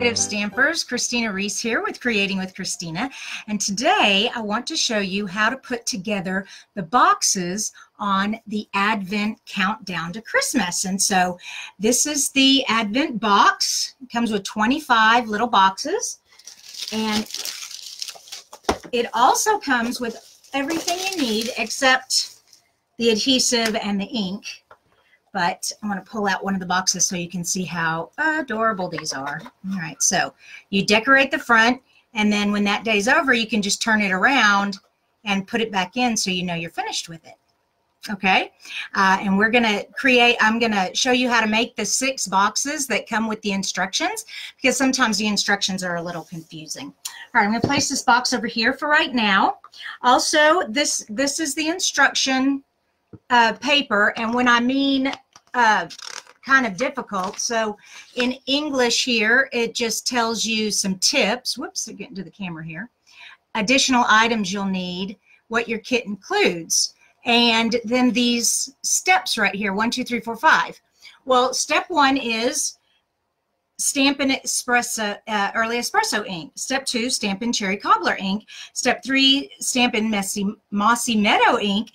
Creative Stampers, Kristina Reese here with Creating with Kristina, and today I want to show you how to put together the boxes on the Advent countdown to Christmas. And so this is the Advent box. It comes with 25 little boxes, and it also comes with everything you need except the adhesive and the ink. But I'm going to pull out one of the boxes so you can see how adorable these are. All right, so you decorate the front, and then when that day's over, you can just turn it around and put it back in so you know you're finished with it. Okay, and we're going to I'm going to show you how to make the 6 boxes that come with the instructions, because sometimes the instructions are a little confusing. All right, I'm going to place this box over here for right now. Also, this is the instruction paper, and when I mean kind of difficult, so in English here it just tells you some tips. Whoops, I'm getting to the camera here. Additional items you'll need, what your kit includes, and then these steps right here, 1, 2, 3, 4, 5. Well, step 1 is stamp in espresso, early espresso ink. Step 2, stamp in cherry cobbler ink. Step 3, stamp in mossy meadow ink.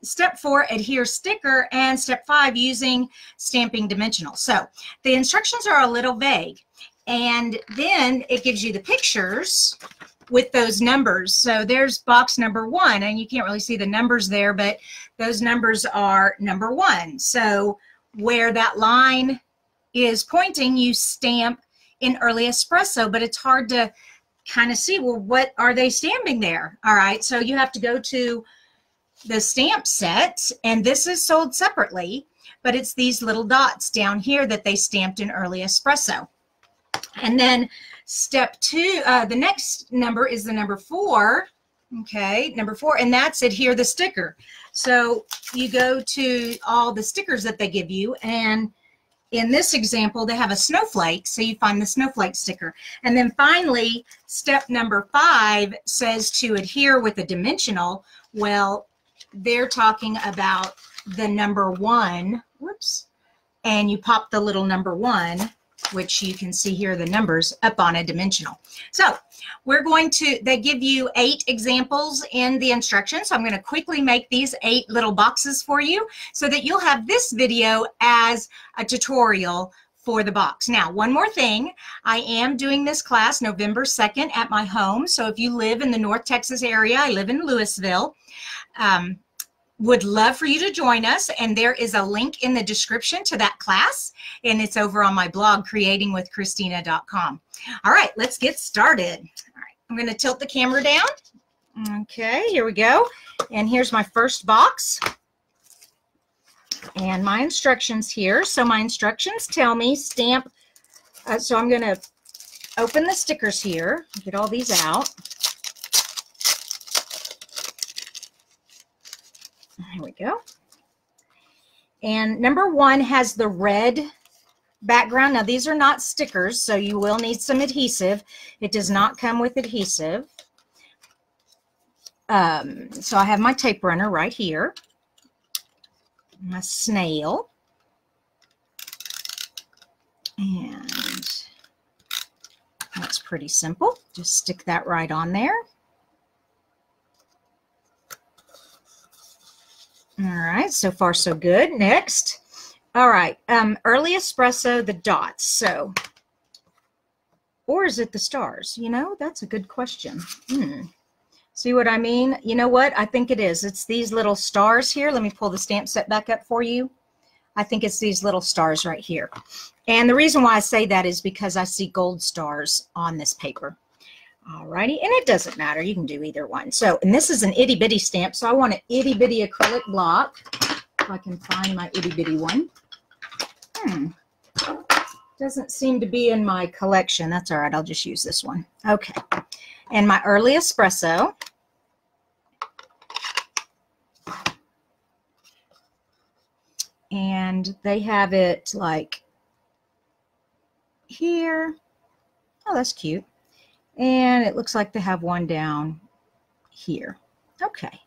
Step 4, adhere sticker, and step 5, using stamping dimensional. So the instructions are a little vague, and then it gives you the pictures with those numbers. So there's box number 1, and you can't really see the numbers there, but those numbers are number 1. So where that line is pointing, you stamp in early espresso, but it's hard to kind of see, well, what are they stamping there? All right, so you have to go to the stamp set, and this is sold separately, but it's these little dots down here that they stamped in early espresso. And then step 2, the next number is the number 4. Okay, number 4, and that's adhere the sticker. So you go to all the stickers that they give you, and in this example they have a snowflake, so you find the snowflake sticker. And then finally, step number 5 says to adhere with a dimensional. Well, they're talking about the number 1, whoops, and you pop the little number 1, which you can see here the numbers up on a dimensional. So we're going to, they give you 8 examples in the instructions, so I'm going to quickly make these 8 little boxes for you so that you'll have this video as a tutorial for the box. Now, one more thing, I am doing this class November 2nd at my home, so if you live in the North Texas area, I live in Louisville, would love for you to join us, and there is a link in the description to that class, and it's over on my blog, creatingwithkristina.com. All right, let's get started. All right, I'm going to tilt the camera down. Okay, here we go, and here's my first box and my instructions here. So my instructions tell me stamp, so I'm going to open the stickers here, get all these out. Here we go. And number 1 has the red background. Now these are not stickers, so you will need some adhesive. It does not come with adhesive. So I have my tape runner right here. My snail. And that's pretty simple. Just stick that right on there. All right, so far so good. Next, all right, early espresso, the dots. So, or is it the stars? You know, that's a good question. See what I mean? You know what? I think it is. It's these little stars here. Let me pull the stamp set back up for you. I think it's these little stars right here. And the reason why I say that is because I see gold stars on this paper. Alrighty, and it doesn't matter. You can do either one. So, and this is an itty bitty stamp, so I want an itty bitty acrylic block. If I can find my itty bitty one. Doesn't seem to be in my collection. That's all right. I'll just use this one. Okay, and my early espresso. And they have it like here. Oh, that's cute. And it looks like they have one down here. Okay.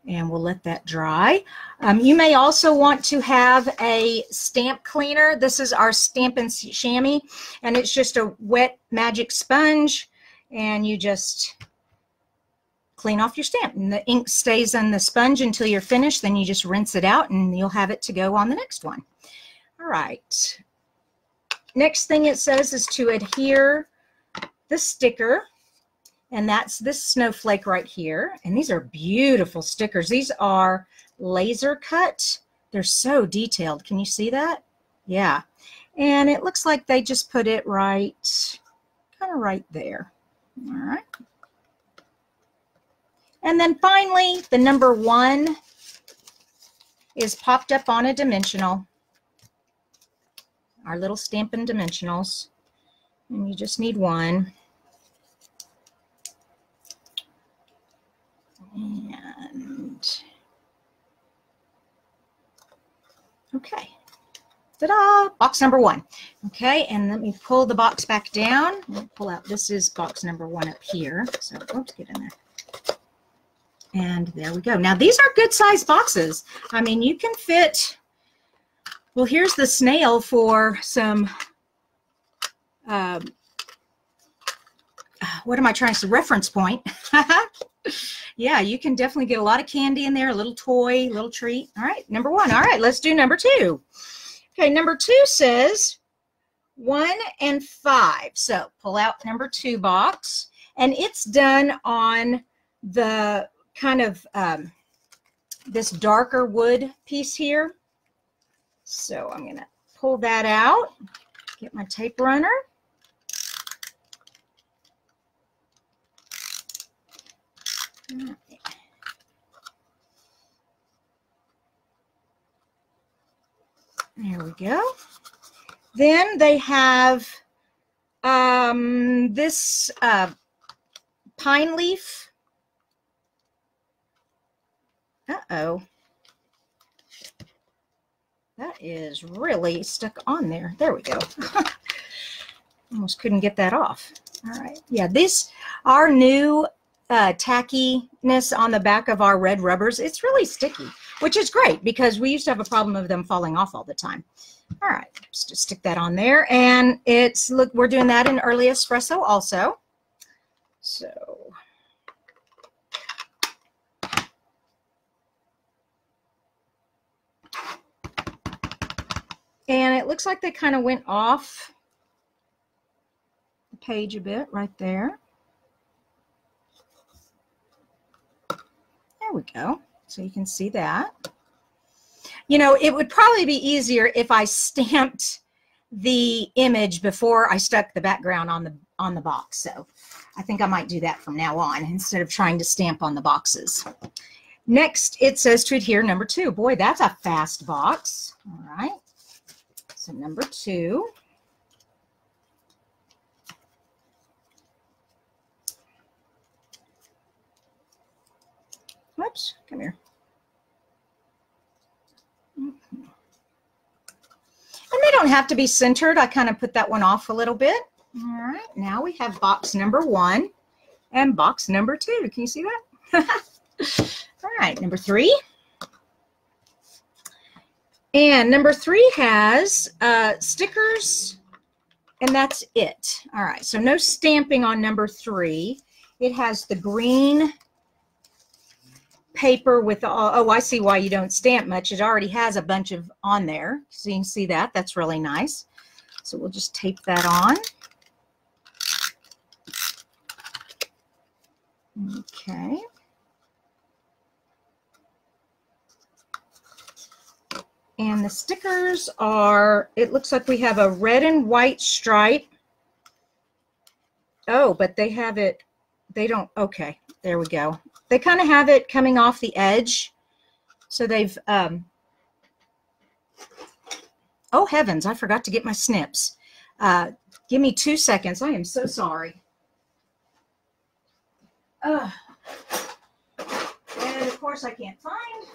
And we'll let that dry. You may also want to have a stamp cleaner. This is our Stampin' Chamois, and it's just a wet magic sponge, and you just clean off your stamp. And the ink stays on the sponge until you're finished. Then you just rinse it out, and you'll have it to go on the next one. All right. Next thing it says is to adhere the sticker. And that's this snowflake right here. And these are beautiful stickers. These are laser cut. They're so detailed. Can you see that? Yeah. And it looks like they just put it right, kind of right there. All right. And then finally, the number 1 is popped up on a dimensional. Our little Stampin' Dimensionals. And you just need 1. And okay, ta-da, box number 1. Okay, and let me pull the box back down. Pull out, this is box number 1 up here. So, oops, get in there. And there we go. Now, these are good sized boxes. I mean, you can fit, well, here's the snail for some, what am I trying to say? Reference point. Yeah, you can definitely get a lot of candy in there, a little toy, a little treat. All right, number 1. All right, let's do number 2. Okay, number 2 says 1 and 5. So pull out number 2 box, and it's done on the kind of this darker wood piece here. So I'm going to pull that out, get my tape runner. There we go. Then they have this pine leaf. Uh-oh. That is really stuck on there. There we go. Almost couldn't get that off. All right. Yeah, these are new tackiness on the back of our red rubbers. It's really sticky, which is great because we used to have a problem of them falling off all the time. All right, just stick that on there. And it's, look, we're doing that in early espresso also. So, and it looks like they kind of went off the page a bit right there. There we go. So you can see that. You know, it would probably be easier if I stamped the image before I stuck the background on the box. So I think I might do that from now on instead of trying to stamp on the boxes. Next, it says to adhere number 2. Boy, that's a fast box. All right. So number 2. Whoops, come here. And they don't have to be centered. I kind of put that one off a little bit. All right, now we have box number 1 and box number 2. Can you see that? All right, number 3. And number 3 has stickers, and that's it. All right, so no stamping on number 3. It has the green paper with all, oh, I see why you don't stamp much. It already has a bunch of on there. So you can see that. That's really nice. So we'll just tape that on. Okay. And the stickers are, it looks like we have a red and white stripe. Oh, but they have it, they don't, okay, there we go. They kind of have it coming off the edge. So they've, oh heavens, I forgot to get my snips. Give me 2 seconds. I am so sorry. And of course I can't find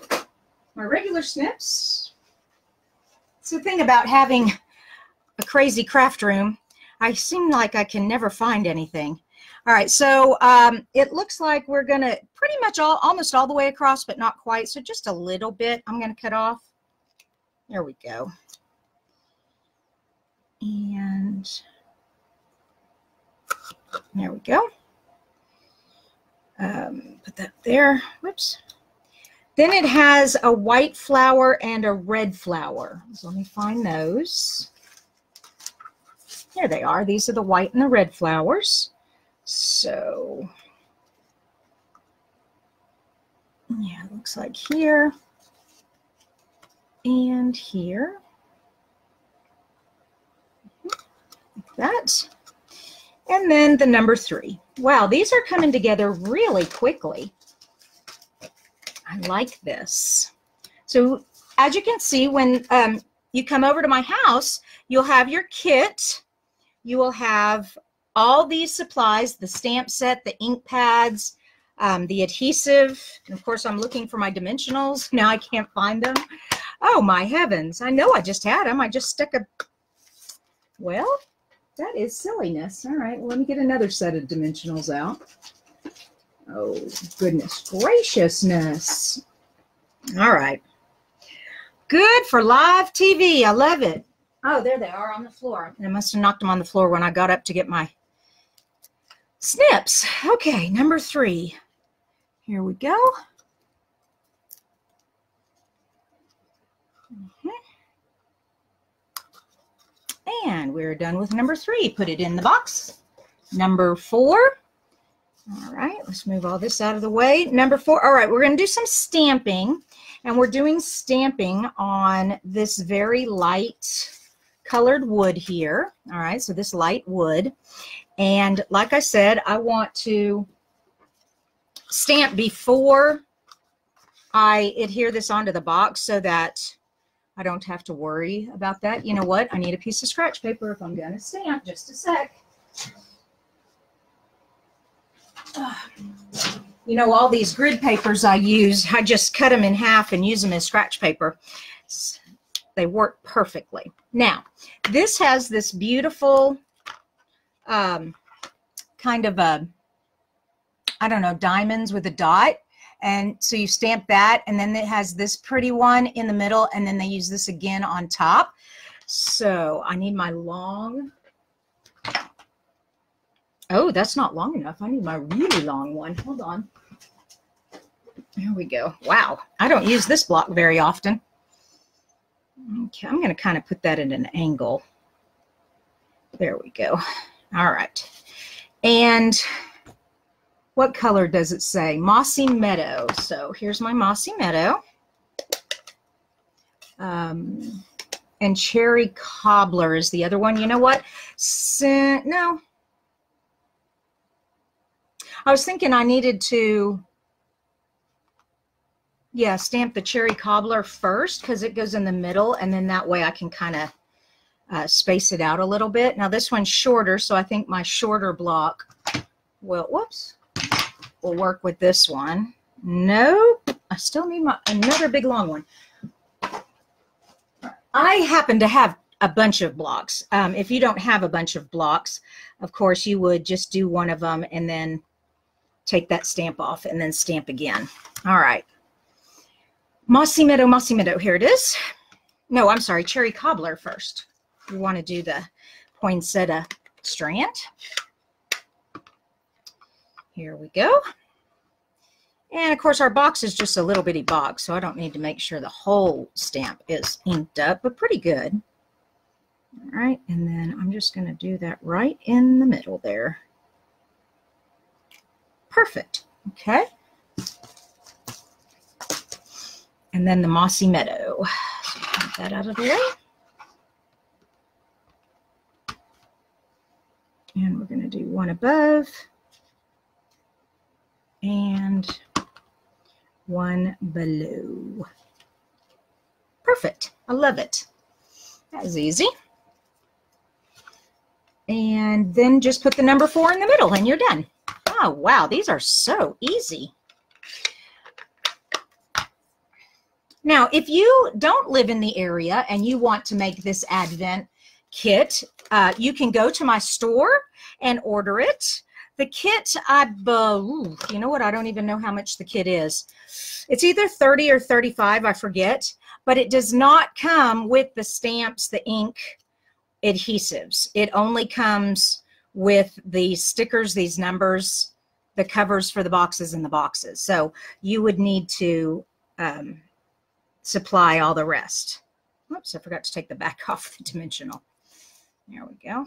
my regular snips. It's the thing about having a crazy craft room. I seem like I can never find anything. All right, so it looks like we're gonna pretty much almost all the way across, but not quite. So just a little bit I'm gonna cut off. There we go. And there we go. Put that there. Whoops. Then it has a white flower and a red flower. So let me find those. Here they are. These are the white and the red flowers. So, yeah, it looks like here and here. Like that. And then the number 3. Wow, these are coming together really quickly. I like this. So as you can see, when you come over to my house, you'll have your kit. You will have all these supplies, the stamp set, the ink pads, the adhesive. And of course, I'm looking for my dimensionals. Now I can't find them. Oh, my heavens. I know I just had them. I just stuck a... Well, that is silliness. All right, well, let me get another set of dimensionals out. Oh, goodness graciousness. All right. Good for live TV. I love it. Oh, there they are on the floor. I must have knocked them on the floor when I got up to get my snips. Okay, number 3. Here we go. And we're done with number 3. Put it in the box. Number 4. All right, let's move all this out of the way. Number 4. All right, we're going to do some stamping. And we're doing stamping on this very light colored wood here. All right, so this light wood. And like I said, I want to stamp before I adhere this onto the box so that I don't have to worry about that. You know what? I need a piece of scratch paper if I'm going to stamp. Just a sec. You know, all these grid papers I use, I just cut them in half and use them as scratch paper. They work perfectly. Now, this has this beautiful kind of a, I don't know, diamonds with a dot. And so you stamp that, and then it has this pretty one in the middle, and then they use this again on top. So I need my long... Oh, that's not long enough. I need my really long one. Hold on. There we go. Wow. I don't use this block very often. Okay, I'm going to kind of put that at an angle. There we go. All right. And what color does it say? Mossy Meadow. So here's my Mossy Meadow. And Cherry Cobbler is the other one. You know what? No. I was thinking I needed to, yeah, stamp the Cherry Cobbler first because it goes in the middle, and then that way I can kind of space it out a little bit. Now this one's shorter, so I think my shorter block will, will work with this one. Nope, I still need another big long one. I happen to have a bunch of blocks. If you don't have a bunch of blocks, of course, you would just do one of them and then take that stamp off and then stamp again. All right. Mossy Meadow, here it is. No, I'm sorry, Cherry Cobbler first. We want to do the poinsettia strand. Here we go. And of course our box is just a little bitty box, so I don't need to make sure the whole stamp is inked up, but pretty good. All right, and then I'm just going to do that right in the middle there. Perfect. Okay. And then the Mossy Meadow. So get that out of the way. And we're going to do one above and one below. Perfect. I love it. That was easy. And then just put the number 4 in the middle and you're done. Oh, wow. These are so easy. Now, if you don't live in the area and you want to make this Advent kit, you can go to my store and order it. The kit, you know what? I don't even know how much the kit is. It's either 30 or 35, I forget, but it does not come with the stamps, the ink, adhesives. It only comes with the stickers, these numbers, the covers for the boxes and the boxes. So you would need to supply all the rest. Oops, I forgot to take the back off the dimensional. There we go.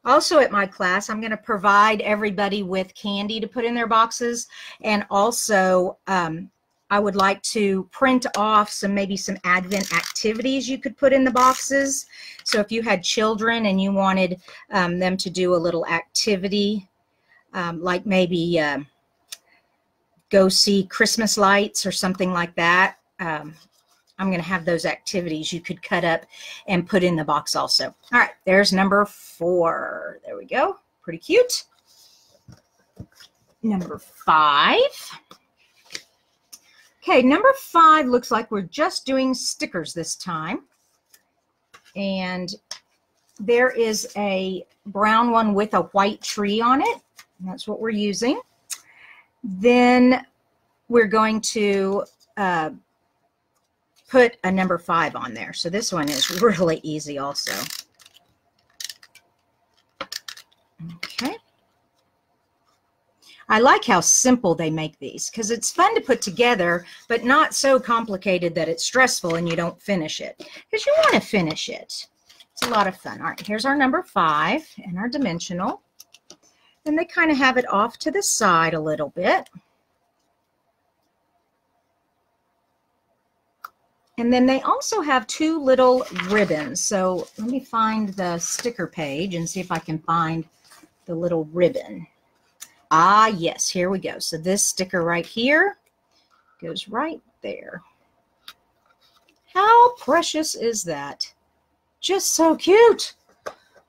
Also at my class, I'm going to provide everybody with candy to put in their boxes. And also, I would like to print off maybe some Advent activities you could put in the boxes. So if you had children and you wanted them to do a little activity, like maybe go see Christmas lights or something like that, I'm going to have those activities you could cut up and put in the box also. All right, there's number 4. There we go. Pretty cute. Number 5. Okay, number 5 looks like we're just doing stickers this time. And there is a brown one with a white tree on it. And that's what we're using. Then we're going to put a number 5 on there. So this one is really easy also. Okay. I like how simple they make these because it's fun to put together, but not so complicated that it's stressful and you don't finish it. Because you want to finish it. It's a lot of fun. All right, here's our number 5 and our dimensional. And they kind of have it off to the side a little bit. And then they also have 2 little ribbons. So let me find the sticker page and see if I can find the little ribbon. Ah, yes, here we go. So this sticker right here goes right there. How precious is that? Just so cute.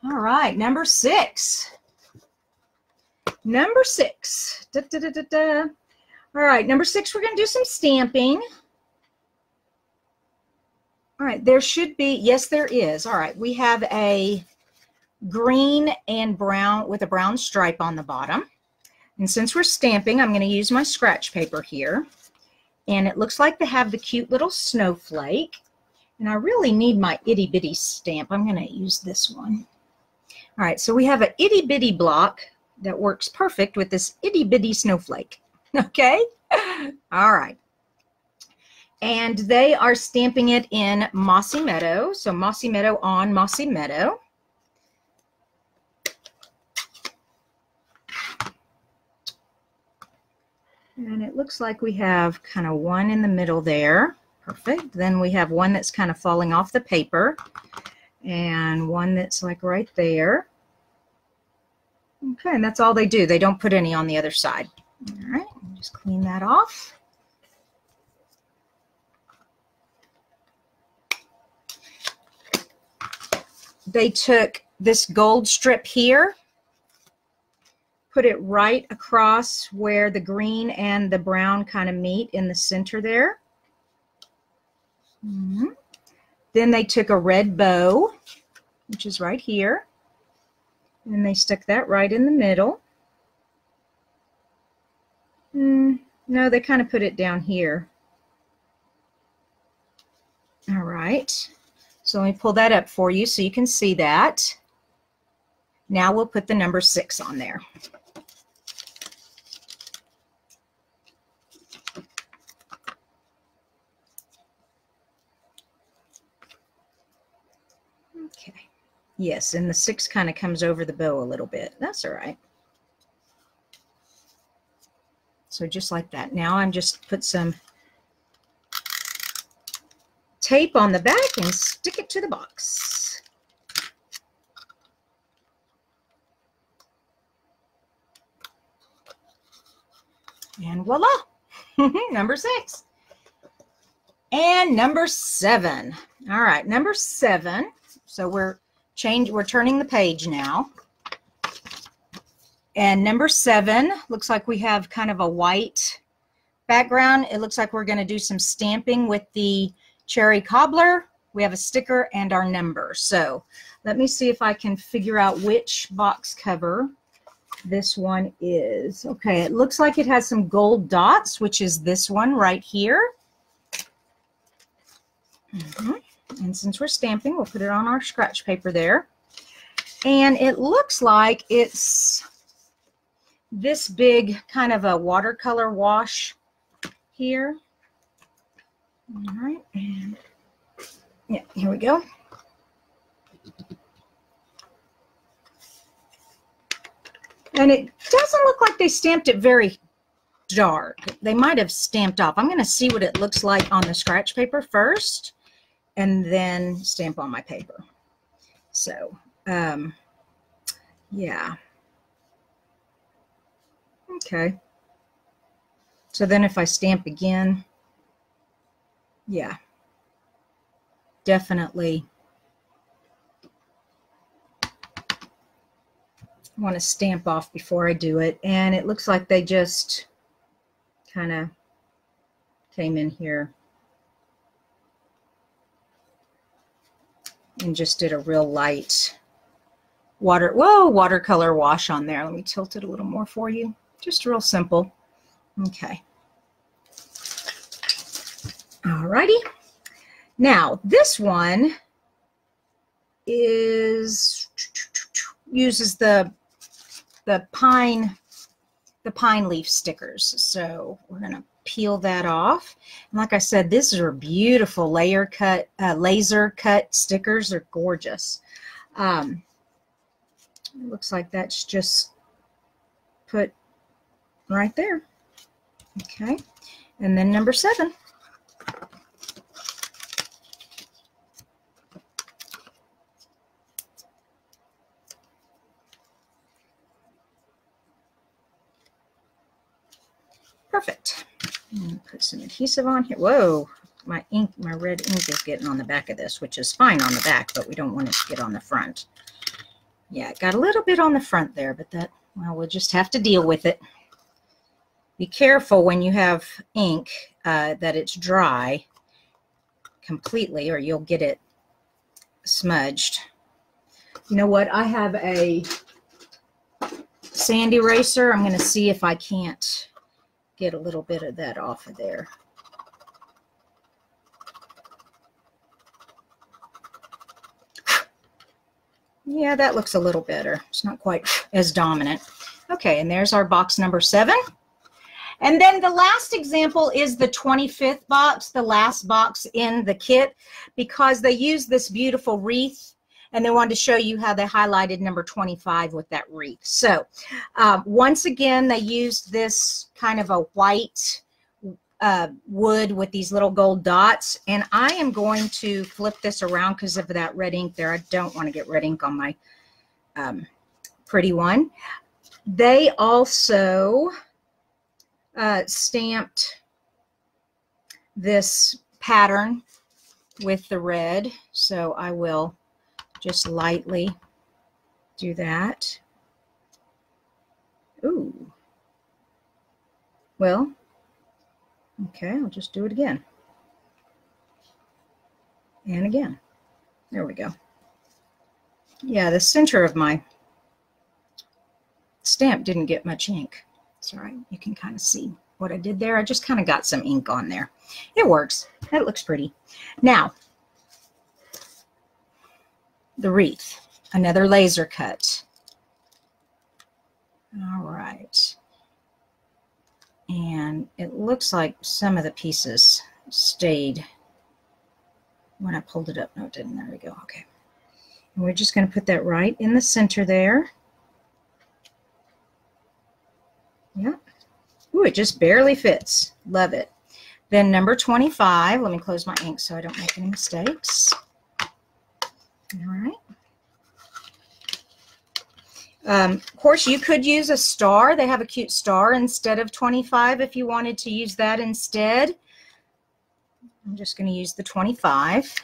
All right, number 6. Number 6. Da, da, da, da, da. All right, number 6, we're going to do some stamping. All right, there should be, yes, there is. All right, we have a green and brown with a brown stripe on the bottom. And since we're stamping, I'm going to use my scratch paper here. And it looks like they have the cute little snowflake. And I really need my itty bitty stamp. I'm going to use this one. All right, so we have an itty bitty block that works perfect with this itty bitty snowflake. Okay? All right. And they are stamping it in Mossy Meadow. So Mossy Meadow on Mossy Meadow. And it looks like we have kind of one in the middle there. Perfect. Then we have one that's kind of falling off the paper. And one that's like right there. Okay, and that's all they do. They don't put any on the other side. All right, just clean that off. They took this gold strip here, put it right across where the green and the brown kind of meet in the center there. Then they took a red bow, which is right here, and they stuck that right in the middle. No, they kind of put it down here. All right. So let me pull that up for you so you can see that. Now we'll put the number 6 on there. Okay. Yes, and the 6 kind of comes over the bow a little bit. That's all right. So just like that. Now I'm just put some tape on the back and stick it to the box. And voila, number 6. And number 7. All right, number 7. So we're turning the page now. And number 7 looks like we have kind of a white background. It looks like we're going to do some stamping with the cherry cobbler. We have a sticker and our number. So Let me see if I can figure out which box cover this one is. Okay, it looks like it has some gold dots, which is this one right here. And since we're stamping, we'll put it on our scratch paper there. And it looks like it's this big kind of a watercolor wash here. All right, and yeah, here we go. And it doesn't look like they stamped it very dark. They might have stamped off. I'm going to see what it looks like on the scratch paper first, and then stamp on my paper. So, yeah. Okay. So then if I stamp again, yeah, definitely want to stamp off before I do it. And it looks like they just kind of came in here and just did a real light watercolor wash on there. Let me tilt it a little more for you. Just real simple. Okay. Alrighty. Now this one uses the pine leaf stickers. So we're going to peel that off. And like I said, these are beautiful laser cut stickers. They're gorgeous. It looks like that's just put right there. Okay. And then number 7. Perfect. Put some adhesive on here. Whoa, my red ink is getting on the back of this, which is fine on the back, but we don't want it to get on the front. Yeah, it got a little bit on the front there, but that, well, we'll just have to deal with it. Be careful when you have ink that it's dry completely, or you'll get it smudged. You know what? I have a sand eraser. I'm going to see if I can't get a little bit of that off of there. Yeah, that looks a little better. It's not quite as dominant. Okay, and there's our box number 7. And then the last example is the 25th box, the last box in the kit, because they use this beautiful wreath, and they wanted to show you how they highlighted number 25 with that wreath. So once again, they used this kind of a white wood with these little gold dots. And I am going to flip this around because of that red ink there. I don't want to get red ink on my pretty one. They also stamped this pattern with the red. So I will just lightly do that. Ooh. Well, okay, I'll just do it again. And again. There we go. Yeah, the center of my stamp didn't get much ink. It's all right. You can kind of see what I did there. I just kind of got some ink on there. It works. That looks pretty. Now, the wreath, another laser cut. All right. And it looks like some of the pieces stayed when I pulled it up. No, it didn't. There we go. Okay. And we're just going to put that right in the center there. Yep. Ooh, it just barely fits. Love it. Then number 25. Let me close my ink so I don't make any mistakes. All right. Of course, you could use a star. They have a cute star instead of 25 if you wanted to use that instead. I'm just going to use the 25.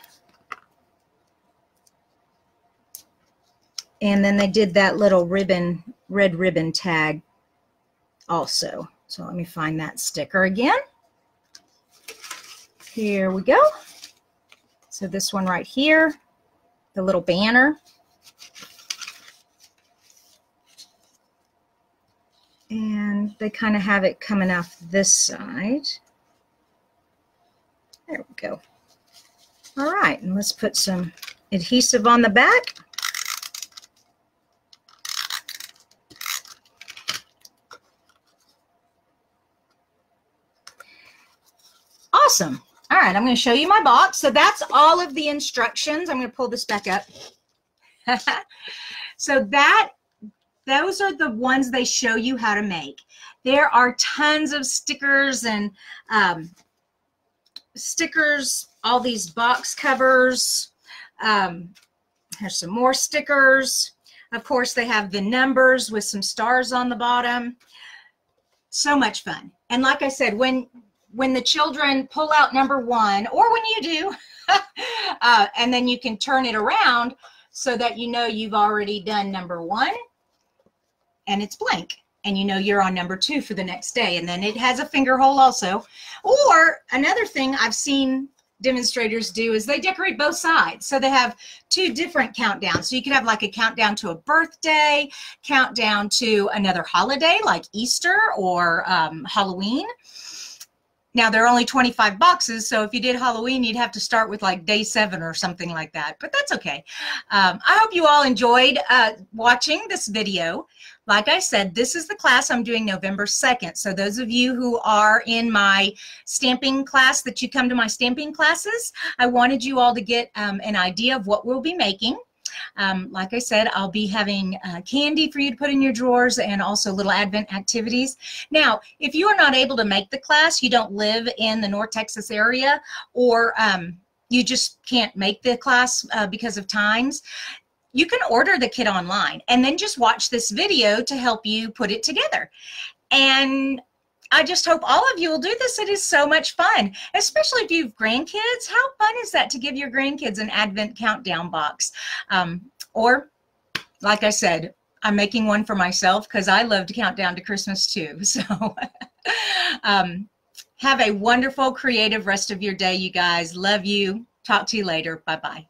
And then they did that little ribbon, red ribbon tag also. So let me find that sticker again. Here we go. So this one right here, the little banner. they kind of have it coming off this side. There we go. All right, and let's put some adhesive on the back. Awesome. All right, I'm going to show you my box. So that's all of the instructions. I'm going to pull this back up. So those are the ones they show you how to make. There are tons of stickers and all these box covers. Here's some more stickers. Of course, they have the numbers with some stars on the bottom. So much fun. And like I said, when the children pull out number 1, or when you do, and then you can turn it around so that you know you've already done number 1 and it's blank, and you know you're on number 2 for the next day. And then it has a finger hole also. Or another thing I've seen demonstrators do is they decorate both sides. So they have 2 different countdowns. So you could have like a countdown to a birthday, countdown to another holiday like Easter or Halloween. Now, there are only 25 boxes, so if you did Halloween, you'd have to start with like day 7 or something like that, but that's okay. I hope you all enjoyed watching this video. Like I said, this is the class I'm doing November 2nd, so those of you who are in my stamping class, that you come to my stamping classes, I wanted you all to get an idea of what we'll be making. Like I said, I'll be having candy for you to put in your drawers and also little Advent activities. Now, if you are not able to make the class, you don't live in the North Texas area, or you just can't make the class because of times, you can order the kit online and then just watch this video to help you put it together. And I just hope all of you will do this. It is so much fun, especially if you have grandkids. How fun is that to give your grandkids an Advent countdown box? Or, like I said, I'm making one for myself because I love to count down to Christmas too. So have a wonderful, creative rest of your day, you guys. Love you. Talk to you later. Bye-bye.